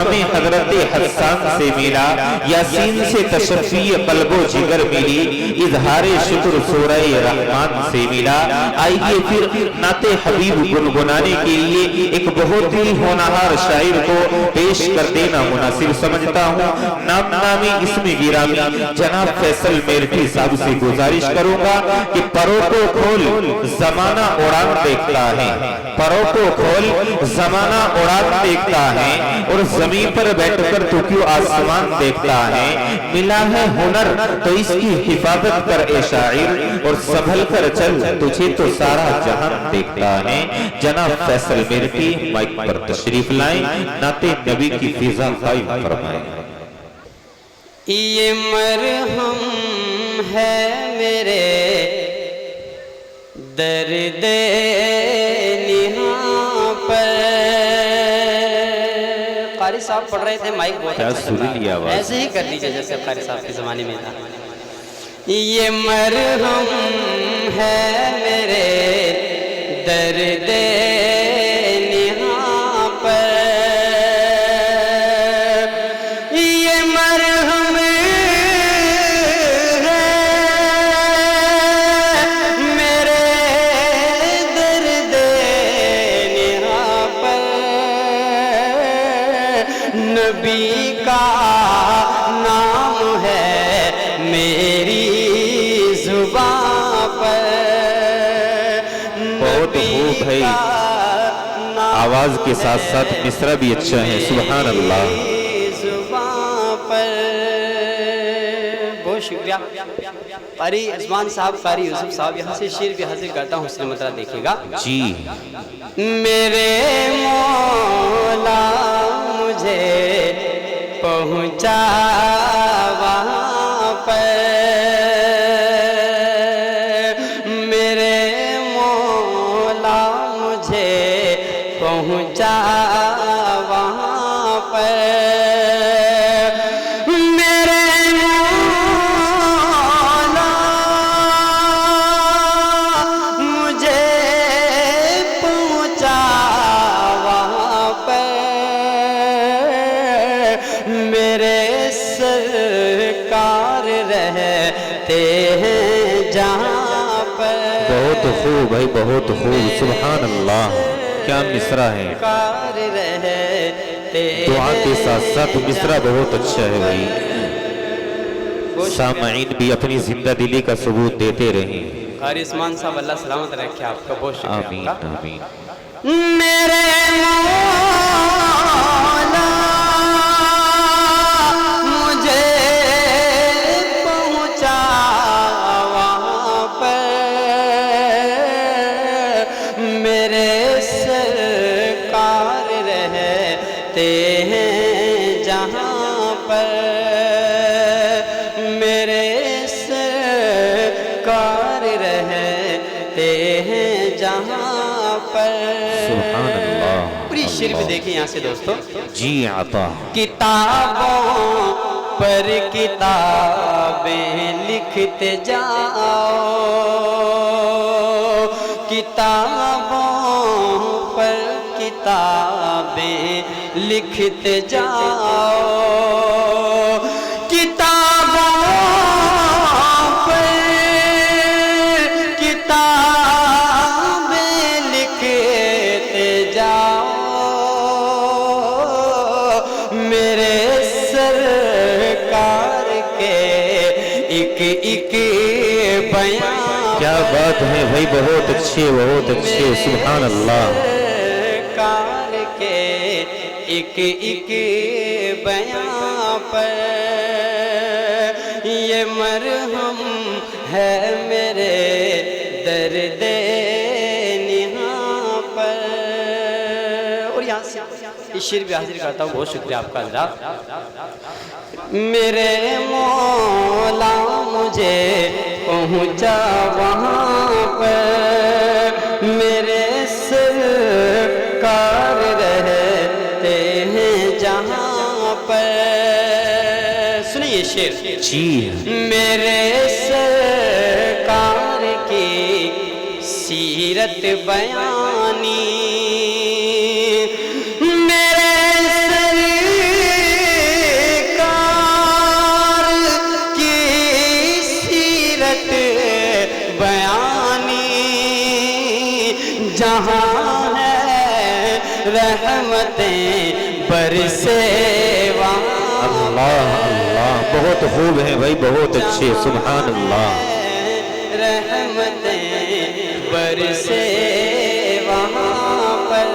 ہمیں حضرت حسان سے ملا، یاسین سے تشفی قلب و جگر ملی، اظہار شکر سورہ رحمان سے ملا۔ آئیے پھر نعت حبیب گنگنانے کے لیے ایک بہت ہی ہونہار شاعر کو پیش کر دینا مناسب سمجھتا ہوں۔ نام نامی اسم گرامی جناب فیصل میرٹھی صاحب سے گزارش کروں گا کہ پروں کو کھول زمانہ اڑان دیکھتا ہے، پروں کو کھول زمانہ اڑان دیکھتا ہے، اور زمین پر بیٹھ کر تو کیوں آسمان دیکھتا ہے۔ ملا ہے ہنر تو اس کی حفاظت کر اے شاعر، اور سنبھل کر چل تجھے تو سارا جہان دیکھتا ہے۔ جناب فیصل میرٹھی مائک پر تشریف لائیں، نعت نبی کی فضا قائم فرمائیں۔ یہ مرہم ہے میرے درد نہاں پر۔ قاری صاحب پڑھ رہے تھے، مائک بہت اچھا لگا، ایسے ہی کر لیجئے جیسے قاری صاحب کے زمانے میں تھا۔ یہ مرہم ہے میرے درد نہاں پر، یہ مرہم ہے میرے درد نہاں پر۔ نبی کا نام ہے میری زباں پر، بہت خوب ہے، آواز کے ساتھ ساتھ مصرع بھی اچھا ہے، سبحان اللہ۔ زباں پر بہت شکریہ قاری عثمان صاحب، قاری یوسف صاحب۔ یہاں سے شعر بھی حاضر کرتا ہوں، حسن مطرح دیکھے گا جی۔ میرے مولا مجھے پہنچا وہاں پر، میرے مولا مجھے پہنچا وہاں پر، میرے مولا مجھے پہنچا وہاں پر، میرے سرکار رہتے ہیں جہاں پر۔ بہت خوب بھائی، بہت خوب، سبحان اللہ، کیا مصرع ہے۔ دعا کے ساتھ ساتھ مصرع بہت اچھا ہے بھائی۔ سامعین بھی اپنی زندہ دلی کا ثبوت دیتے رہیں۔ قاری عثمان صاحب اللہ سلامت رکھے آپ کا، بہت شکریہ۔ آمین آمین۔ میرے مولا مجھے پہنچا وہاں پر، میرے سرکار رہتے ہیں جہاں پر، میرے سرکار رہتے ہیں جہاں پر۔ سبحان اللہ۔ پوری شعر بھی دیکھیں یہاں سے دوستو۔ جی عطا۔ کتابوں پر کتابیں لکھتے جاؤ، کتابوں پر کتابیں لکھتے جاؤ، کتابوں پر کتابیں لکھتے جاؤ، میرے سرکار کے ایک ایک بیان۔ کیا بات ہے بھائی، بہت اچھے بہت اچھے، سبحان اللہ۔ سرکار کے ایک ایک بیان پر، یہ مرہم ہے میرے درد نہاں پر۔ اور یہاں سے اس شعر بھی حاضر کرتا ہوں، بہت شکریہ آپ کا حضرات۔ میرے مولا مجھے پہنچا وہاں پر، میرے سرکار رہتے ہیں جہاں پر۔ سنیے شعر جی۔ میرے سرکار کی سیرت بیانی، میرے سرکار برسے وہاں اللہ اللہ، بہت خوب ہیں بھائی، بہت اچھے، سبحان اللہ۔ رحمتیں برسے وہاں پر،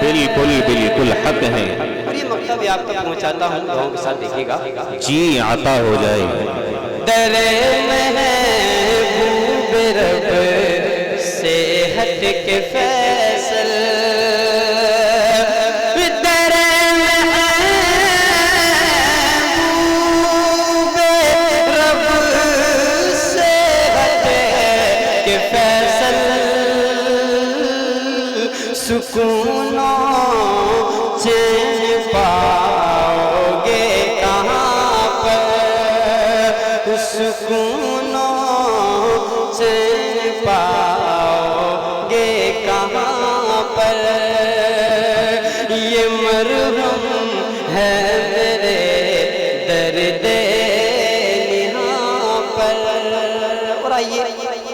بالکل بالکل حق ہے اور یہ مکتب بھی آپ تک پہنچاتا ہوں، دعاؤں کے ساتھ دیکھیے گا۔ جی، عطا ہو جائے۔ در محبوب رب سے ہٹ کے فیصل، در محبوب رب سے ہٹ کے فیصل، سکون و چین پاؤ گے کہاں پر، سکون و چین پاؤ گے کہاں پر، یہ مرہم ہے میرے درد نہاں پر۔ اور آئیے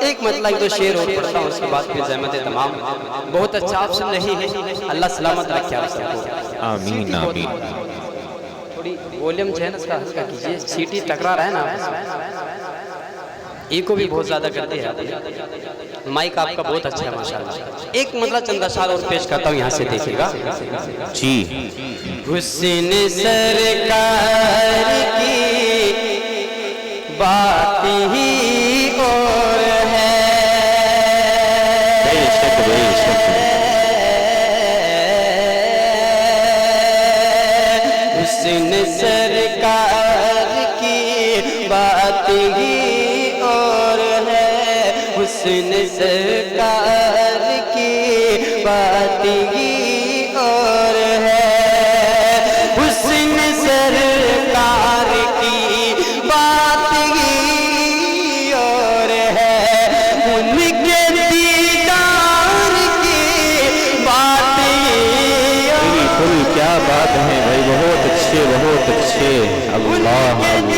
ایک مطلب ایک دو شعر اور پڑھتا ہوں، اس کے بعد پھر زحمت تمام۔ بہت اچھا آپ سن رہی ہیں، اللہ سلامت رکھے آپ سب کو۔ آمین آمین۔ تھوڑی ولیوم جو ہے نا اس کا ہلکا کیجئے، سیٹی ٹکرا رہا ہے نا، ایکو بھی بہت زیادہ کرتی ہے۔ مائک آپ کا بہت اچھا ہے ماشاءاللہ۔ ایک مطلب چند اشعار اور پیش کرتا ہوں، یہاں سے دیکھیے گا۔ جی، حسن سرکار کی بات ہی اور ہے، بے شک بے شک۔ حسن سرکار کی بات ہی اور ہے، حسن سرکار کی بات ہی اور ہے، حسن سرکار کی بات ہی اور ہے، ان کے دیدار کی بات ہی اور ہے، بالکل، کیا بات ہے بھائی، بہت اچھے بہت اچھے۔ اللہ اللہ، ان کے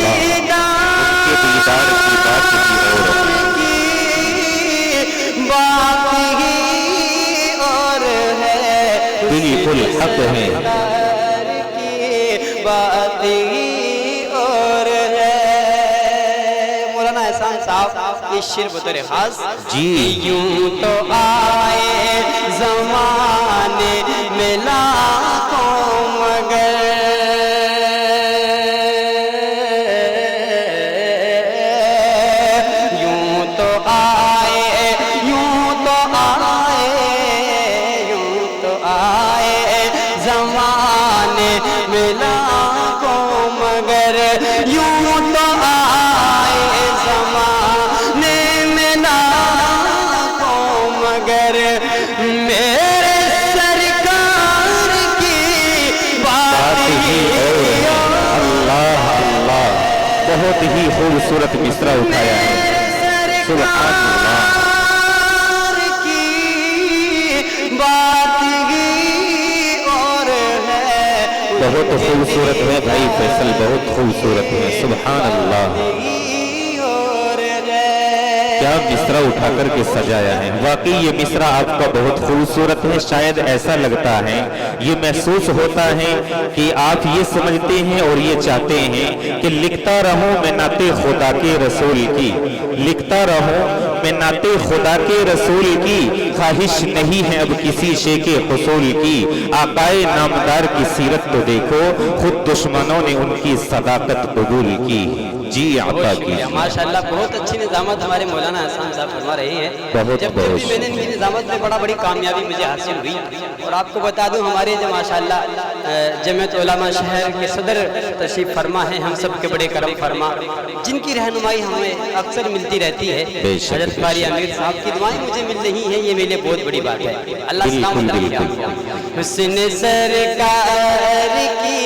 دیدار کی بات ہی اور ہے۔ بالکل حق ہے۔ بات ہی اور ہے۔ مولانا احسان صاحب یہ شعر بطور خاص، جی، یوں تو آئے زمانے میں لاکھوں مگر، یوں تو آئے زمانے میں لاکھوں مگر، یوں تو آئے زمانے میں لاکھوں مگر، میرے سرکار کی بات ہی اور ہے۔ اللہ اللہ، بہت ہی خوبصورت مصرع اٹھایا ہے، سبحان اللہ۔ کی بات ہی اور ہے، بہت خوبصورت ہے بھائی فیصل، بہت خوبصورت ہے، سبحان اللہ۔ کیا مصرع اٹھا کر کے سجایا ہے، واقعی یہ مصرع آپ کا بہت خوبصورت ہے۔ شاید ایسا لگتا ہے، یہ محسوس ہوتا ہے کہ آپ یہ سمجھتے ہیں اور یہ چاہتے ہیں کہ لکھتا رہوں میں نعت خدا کے رسول کی، لکھتا رہوں میں نعت خدا کے رسول کی، خواہش نہیں ہے اب کسی شے کے حصول کی، آقائے نامدار کی سیرت تو دیکھو، خود دشمنوں نے ان کی صداقت قبول کی۔ جی عطا کی، ماشاءاللہ بہت اچھی نظامت ہمارے مولانا احسان صاحب فرما رہے ہیں۔ جب بھی میں نے ان کی نظامت میں بڑی کامیابی مجھے حاصل ہوئی، اور آپ کو بتا دوں ہمارے جو ماشاءاللہ جمعیت علماء شہر کے صدر تشریف فرما ہیں، ہم سب کے بڑے کرم فرما، جن کی رہنمائی ہمیں اکثر ملتی رہتی ہے، حضرت قاری امیر صاحب کی دعائیں مجھے مل رہی ہیں، یہ میرے لیے بہت بڑی بات ہے۔ اللہ سلامت رکھے آپ کو۔ حسن سرکار کی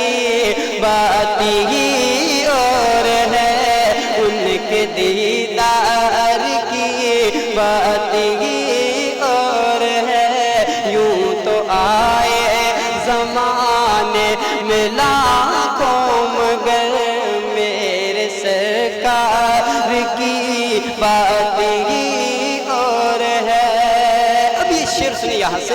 بات ہی اور ہے، ان کے دیدار کی بات ہی اور ہے، یوں تو آئے زمانے میں لاکھوں مگر، میرے سرکار کی بات ہی اور ہے۔ اب یہ شعر سنی یہاں سے،